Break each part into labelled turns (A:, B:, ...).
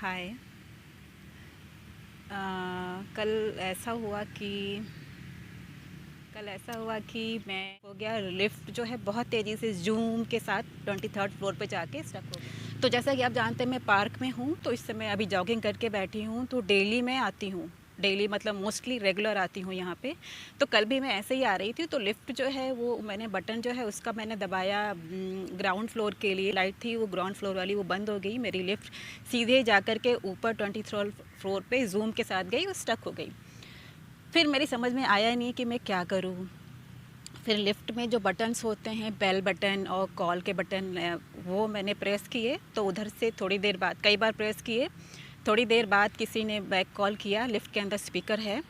A: हाय। कल ऐसा हुआ कि मैं हो गया लिफ्ट जो है बहुत तेज़ी से जूम के साथ 23rd फ्लोर पे जाके स्टक हो गया। तो जैसा कि आप जानते हैं मैं पार्क में हूँ, तो इस समय अभी जॉगिंग करके बैठी हूँ। तो डेली मैं आती हूँ, डेली मतलब मोस्टली रेगुलर आती हूँ यहाँ पे। तो कल भी मैं ऐसे ही आ रही थी, तो लिफ्ट जो है वो मैंने बटन जो है उसका मैंने दबाया ग्राउंड फ्लोर के लिए। लाइट थी वो ग्राउंड फ्लोर वाली, वो बंद हो गई। मेरी लिफ्ट सीधे जा कर के ऊपर 23rd फ्लोर पे जूम के साथ गई और स्टक हो गई। फिर मेरी समझ में आया नहीं कि मैं क्या करूँ। फिर लिफ्ट में जो बटन्स होते हैं, बेल बटन और कॉल के बटन, वो मैंने प्रेस किए। तो उधर से थोड़ी देर बाद, कई बार प्रेस किए, थोड़ी देर बाद किसी ने बैक कॉल किया। लिफ्ट के अंदर स्पीकर है।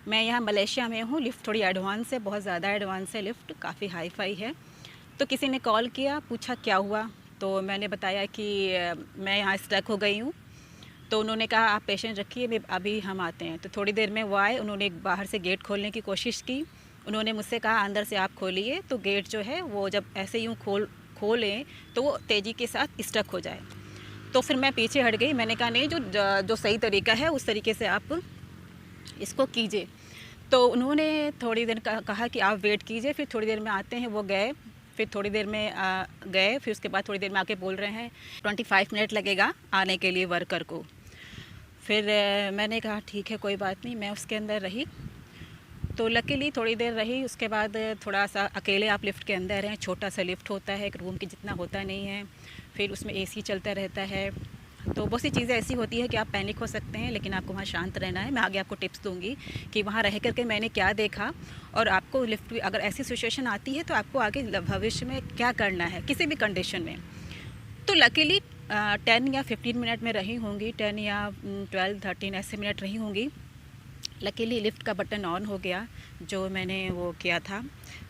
A: मैं यहाँ मलेशिया में हूँ, लिफ्ट थोड़ी एडवांस है, बहुत ज़्यादा एडवांस है, लिफ्ट काफ़ी हाई फाई है। तो किसी ने कॉल किया, पूछा क्या हुआ। तो मैंने बताया कि मैं यहाँ स्टक हो गई हूँ। तो उन्होंने कहा आप पेशेंट रखिए, मैं अभी हम आते हैं। तो थोड़ी देर में वो आए, उन्होंने बाहर से गेट खोलने की कोशिश की। उन्होंने मुझसे कहा अंदर से आप खोलिए। तो गेट जो है वो जब ऐसे यूँ खोलें तो वो तेज़ी के साथ स्टक हो जाए। तो फिर मैं पीछे हट गई। मैंने कहा नहीं, जो सही तरीका है उस तरीके से आप इसको कीजिए। तो उन्होंने थोड़ी देर कहा कि आप वेट कीजिए, फिर थोड़ी देर में आते हैं। वो गए, फिर थोड़ी देर में गए। फिर उसके बाद थोड़ी देर में आके बोल रहे हैं 25 मिनट लगेगा आने के लिए वर्कर को। फिर मैंने कहा ठीक है, कोई बात नहीं। मैं उसके अंदर रही। तो लकीली थोड़ी देर रही। उसके बाद थोड़ा सा अकेले आप लिफ्ट के अंदर हैं, छोटा सा लिफ्ट होता है, एक रूम के जितना होता नहीं है। फिर उसमें एसी चलता रहता है। तो बहुत सी चीज़ें ऐसी होती है कि आप पैनिक हो सकते हैं, लेकिन आपको वहाँ शांत रहना है। मैं आगे आपको टिप्स दूंगी कि वहाँ रह करके मैंने क्या देखा, और आपको लिफ्ट अगर ऐसी सिचुएशन आती है तो आपको आगे भविष्य में क्या करना है किसी भी कंडीशन में। तो लकीली 10 या 15 मिनट में रही होंगी, 10 या 12-13 ऐसे मिनट रही होंगी। लकीली लिफ्ट का बटन ऑन हो गया जो मैंने वो किया था।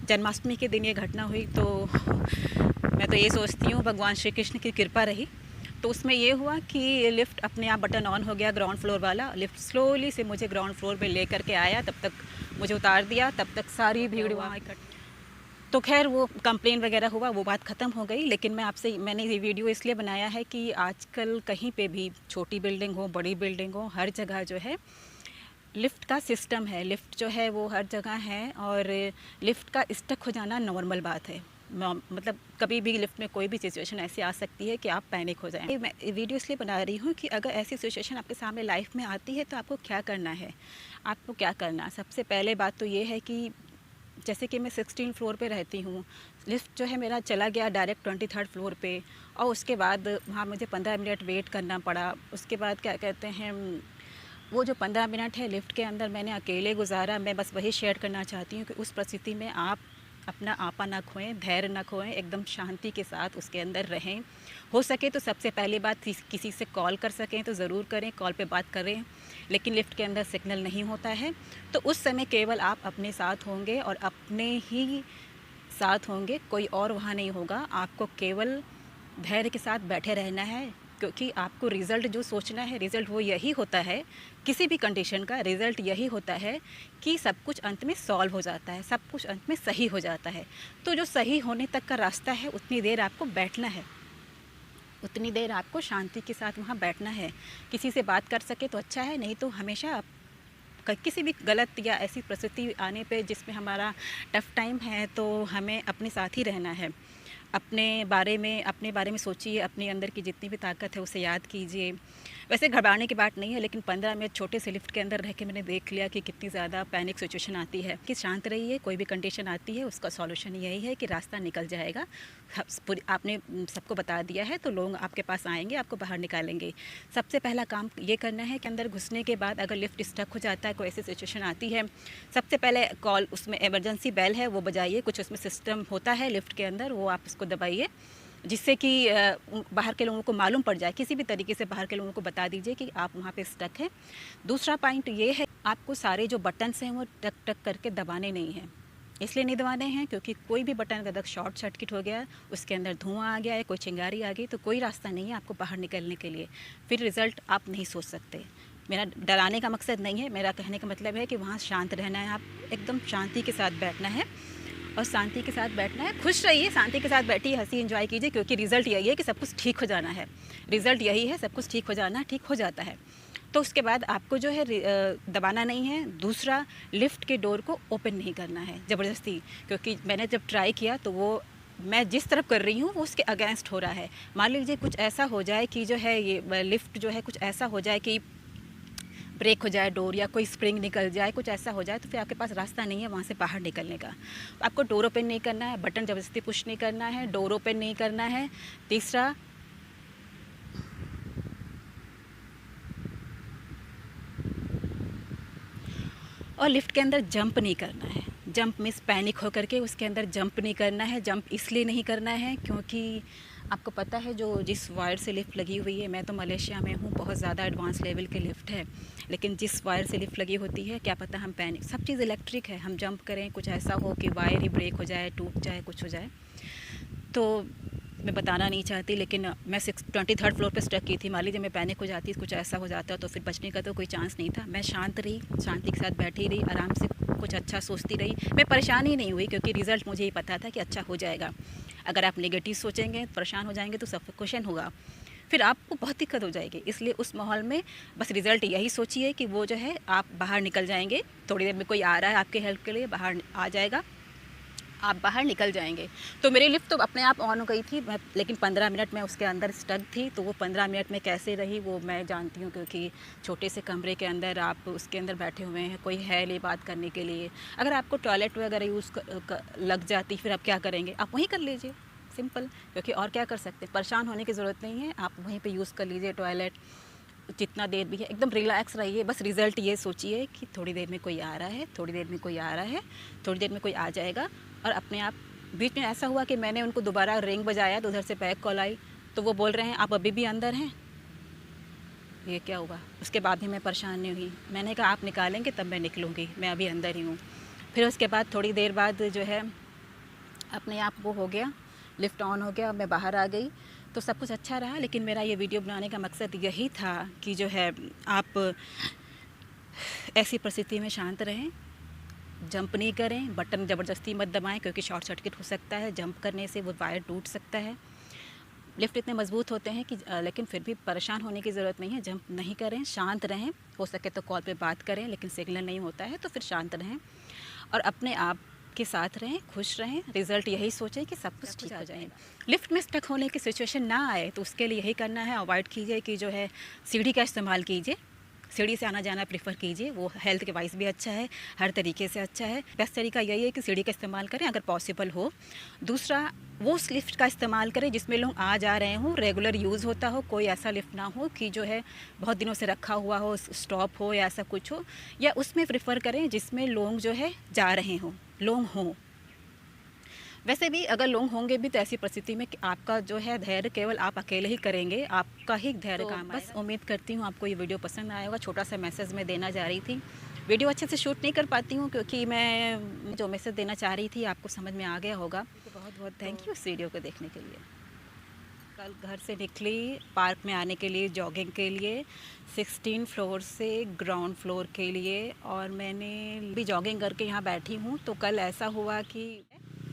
A: जन्माष्टमी के दिन ये घटना हुई। तो मैं तो ये सोचती हूँ भगवान श्री कृष्ण की कृपा रही। तो उसमें ये हुआ कि लिफ्ट अपने आप बटन ऑन हो गया, ग्राउंड फ्लोर वाला। लिफ्ट स्लोली से मुझे ग्राउंड फ्लोर पे ले करके आया, तब तक मुझे उतार दिया। तब तक सारी भीड़ वहाँ इकट्ठी। तो खैर वो कंप्लेन वगैरह हुआ, वो बात ख़त्म हो गई। लेकिन मैंने ये वीडियो इसलिए बनाया है कि आजकल कहीं पे भी छोटी बिल्डिंग हो, बड़ी बिल्डिंग हो, हर जगह जो है लिफ्ट का सिस्टम है। लिफ्ट जो है वो हर जगह है, और लिफ्ट का स्टक हो जाना नॉर्मल बात है। मतलब कभी भी लिफ्ट में कोई भी सिचुएशन ऐसी आ सकती है कि आप पैनिक हो जाएं। मैं वीडियो इसलिए बना रही हूँ कि अगर ऐसी सिचुएशन आपके सामने लाइफ में आती है तो आपको क्या करना है। आपको क्या करना, सबसे पहले बात तो ये है कि जैसे कि मैं 16 फ्लोर पे रहती हूँ, लिफ्ट जो है मेरा चला गया डायरेक्ट 23rd फ्लोर पे, और उसके बाद वहाँ मुझे 15 मिनट वेट करना पड़ा। उसके बाद क्या कहते हैं, वो जो 15 मिनट है लिफ्ट के अंदर मैंने अकेले गुजारा। मैं बस वही शेयर करना चाहती हूँ कि उस परिस्थिति में आप अपना आपा ना खोएं, धैर्य ना खोएं, एकदम शांति के साथ उसके अंदर रहें। हो सके तो सबसे पहली बात किसी से कॉल कर सकें तो ज़रूर करें, कॉल पे बात करें। लेकिन लिफ्ट के अंदर सिग्नल नहीं होता है, तो उस समय केवल आप अपने साथ होंगे और अपने ही साथ होंगे, कोई और वहाँ नहीं होगा। आपको केवल धैर्य के साथ बैठे रहना है, क्योंकि आपको रिज़ल्ट जो सोचना है, रिज़ल्ट वो यही होता है। किसी भी कंडीशन का रिज़ल्ट यही होता है कि सब कुछ अंत में सॉल्व हो जाता है, सब कुछ अंत में सही हो जाता है। तो जो सही होने तक का रास्ता है, उतनी देर आपको बैठना है, उतनी देर आपको शांति के साथ वहाँ बैठना है। किसी से बात कर सके तो अच्छा है, नहीं तो हमेशा किसी भी गलत या ऐसी परिस्थिति आने पे जिसमें हमारा टफ़ टाइम है, तो हमें अपने साथ ही रहना है। अपने बारे में सोचिए, अपने अंदर की जितनी भी ताकत है उसे याद कीजिए। वैसे घबराने की बात नहीं है, लेकिन 15 मिनट छोटे से लिफ्ट के अंदर रह के मैंने देख लिया कि कितनी ज़्यादा पैनिक सिचुएशन आती है। कि शांत रहिए, कोई भी कंडीशन आती है उसका सॉल्यूशन यही है कि रास्ता निकल जाएगा। आपने सबको बता दिया है तो लोग आपके पास आएंगे, आपको बाहर निकालेंगे। सबसे पहला काम ये करना है कि अंदर घुसने के बाद अगर लिफ्ट स्टक हो जाता है, कोई ऐसी सिचुएशन आती है, सबसे पहले कॉल, उसमें इमरजेंसी बेल है वो बजाइए। कुछ उसमें सिस्टम होता है लिफ्ट के अंदर, वो आप उसको दबाइए, जिससे कि बाहर के लोगों को मालूम पड़ जाए। किसी भी तरीके से बाहर के लोगों को बता दीजिए कि आप वहाँ पे स्टक हैं। दूसरा पॉइंट ये है, आपको सारे जो बटन्स हैं वो टक टक करके दबाने नहीं हैं। इसलिए नहीं दबाने हैं क्योंकि कोई भी बटन अगर शॉर्ट सर्किट हो गया, उसके अंदर धुआं आ गया या कोई चिंगारी आ गई, तो कोई रास्ता नहीं है आपको बाहर निकलने के लिए। फिर रिज़ल्ट आप नहीं सोच सकते। मेरा डराने का मकसद नहीं है, मेरा कहने का मतलब है कि वहाँ शांत रहना है, आप एकदम शांति के साथ बैठना है। और शांति के साथ बैठना है। खुश रहिए, शांति के साथ बैठिए, हंसी एंजॉय कीजिए, क्योंकि रिज़ल्ट यही है कि सब कुछ ठीक हो जाना है। रिज़ल्ट यही है, सब कुछ ठीक हो जाना, ठीक हो जाता है। तो उसके बाद आपको जो है दबाना नहीं है। दूसरा, लिफ्ट के डोर को ओपन नहीं करना है ज़बरदस्ती, क्योंकि मैंने जब ट्राई किया तो वो मैं जिस तरफ कर रही हूँ वो उसके अगेंस्ट हो रहा है। मान लीजिए कुछ ऐसा हो जाए कि जो है ये लिफ्ट जो है कुछ ऐसा हो जाए कि ब्रेक हो जाए डोर, या कोई स्प्रिंग निकल जाए, कुछ ऐसा हो जाए, तो फिर आपके पास रास्ता नहीं है वहाँ से बाहर निकलने का। आपको डोर ओपन नहीं करना है, बटन ज़बरदस्ती पुश नहीं करना है, डोर ओपन नहीं करना है। तीसरा, और लिफ्ट के अंदर जंप नहीं करना है। जंप मीन्स पैनिक होकर के उसके अंदर जंप नहीं करना है। जंप इसलिए नहीं करना है क्योंकि आपको पता है जो जिस वायर से लिफ्ट लगी हुई है, मैं तो मलेशिया में हूँ, बहुत ज़्यादा एडवांस लेवल के लिफ्ट है, लेकिन जिस वायर से लिफ्ट लगी होती है, क्या पता हम पैनिक, सब चीज़ इलेक्ट्रिक है, हम जंप करें, कुछ ऐसा हो कि वायर ही ब्रेक हो जाए, टूट जाए, कुछ हो जाए। तो मैं बताना नहीं चाहती, लेकिन मैं 23rd फ्लोर पे स्टक की थी। मान लीजिए मैं पैनिक हो जाती, कुछ ऐसा हो जाता तो फिर बचने का तो कोई चांस नहीं था। मैं शांत रही, शांति के साथ बैठी रही, आराम से कुछ अच्छा सोचती रही। मैं परेशान ही नहीं हुई, क्योंकि रिज़ल्ट मुझे ही पता था कि अच्छा हो जाएगा। अगर आप नेगेटिव सोचेंगे, परेशान हो जाएंगे, तो सफोकेशन होगा, फिर आपको बहुत दिक्कत हो जाएगी। इसलिए उस माहौल में बस रिज़ल्ट यही सोचिए कि वो जो है आप बाहर निकल जाएंगे। थोड़ी देर में कोई आ रहा है आपके हेल्प के लिए, बाहर आ जाएगा, आप बाहर निकल जाएंगे। तो मेरी लिफ्ट तो अपने आप ऑन हो गई थी, लेकिन 15 मिनट में उसके अंदर स्टक थी। तो वो 15 मिनट में कैसे रही वो मैं जानती हूँ, क्योंकि छोटे से कमरे के अंदर आप उसके अंदर बैठे हुए हैं, कोई है नहीं बात करने के लिए। अगर आपको टॉयलेट वगैरह यूज़ लग जाती, फिर आप क्या करेंगे? आप वहीं कर लीजिए, सिंपल। क्योंकि और क्या कर सकते हैं, परेशान होने की ज़रूरत नहीं है, आप वहीं पर यूज़ कर लीजिए टॉयलेट। जितना देर भी है एकदम रिलैक्स रहिए। बस रिज़ल्ट ये सोचिए कि थोड़ी देर में कोई आ रहा है, थोड़ी देर में कोई आ रहा है, थोड़ी देर में कोई आ जाएगा। और अपने आप बीच में ऐसा हुआ कि मैंने उनको दोबारा रिंग बजाया तो उधर से बैक कॉल आई, तो वो बोल रहे हैं आप अभी भी अंदर हैं। ये क्या हुआ? उसके बाद भी मैं परेशान नहीं हुई। मैंने कहा आप निकालेंगे तब मैं निकलूँगी, मैं अभी अंदर ही हूँ। फिर उसके बाद थोड़ी देर बाद जो है अपने आप वो हो गया, लिफ्ट ऑन हो गया, मैं बाहर आ गई, तो सब कुछ अच्छा रहा। लेकिन मेरा ये वीडियो बनाने का मकसद यही था कि जो है आप ऐसी परिस्थिति में शांत रहें, जंप नहीं करें, बटन ज़बरदस्ती मत दबाएं, क्योंकि शॉर्ट सर्किट हो सकता है। जंप करने से वो वायर टूट सकता है। लिफ्ट इतने मजबूत होते हैं कि लेकिन फिर भी परेशान होने की ज़रूरत नहीं है। जंप नहीं करें, शांत रहें। हो सके तो कॉल पे बात करें, लेकिन सिग्नल नहीं होता है तो फिर शांत रहें और अपने आप के साथ रहें, खुश रहें। रिज़ल्ट यही सोचें कि सब कुछ ठीक हो जाए। लिफ्ट में स्टक होने की सिचुएशन ना आए तो उसके लिए यही करना है, अवॉइड कीजिए कि जो है सीढ़ी का इस्तेमाल कीजिए। सीढ़ी से आना जाना प्रेफर कीजिए, वो हेल्थ के वाइज भी अच्छा है, हर तरीके से अच्छा है। बेस्ट तरीका यही है कि सीढ़ी का इस्तेमाल करें अगर पॉसिबल हो। दूसरा, वो उस लिफ्ट का इस्तेमाल करें जिसमें लोग आ जा रहे हों, रेगुलर यूज़ होता हो। कोई ऐसा लिफ्ट ना हो कि जो है बहुत दिनों से रखा हुआ हो, स्टॉप हो या ऐसा कुछ हो। या उसमें प्रेफर करें जिसमें लोग जो है जा रहे हों, लोग हों। वैसे भी अगर लोग होंगे भी तो ऐसी परिस्थिति में कि आपका जो है धैर्य केवल आप अकेले ही करेंगे, आपका ही धैर्य तो काम बस उम्मीद करती हूँ आपको ये वीडियो पसंद आया होगा। छोटा सा मैसेज मैं देना चाह रही थी। वीडियो अच्छे से शूट नहीं कर पाती हूँ क्योंकि मैं जो मैसेज देना चाह रही थी आपको समझ में आ गया होगा। बहुत बहुत थैंक यू इस वीडियो को देखने के लिए। कल घर से निकली पार्क में आने के लिए, जॉगिंग के लिए, 16 फ्लोर से ग्राउंड फ्लोर के लिए, और मैंने भी जॉगिंग करके यहाँ बैठी हूँ। तो कल ऐसा हुआ कि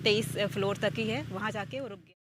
A: 23 फ्लोर तक ही है, वहाँ जाके वो रुक गया।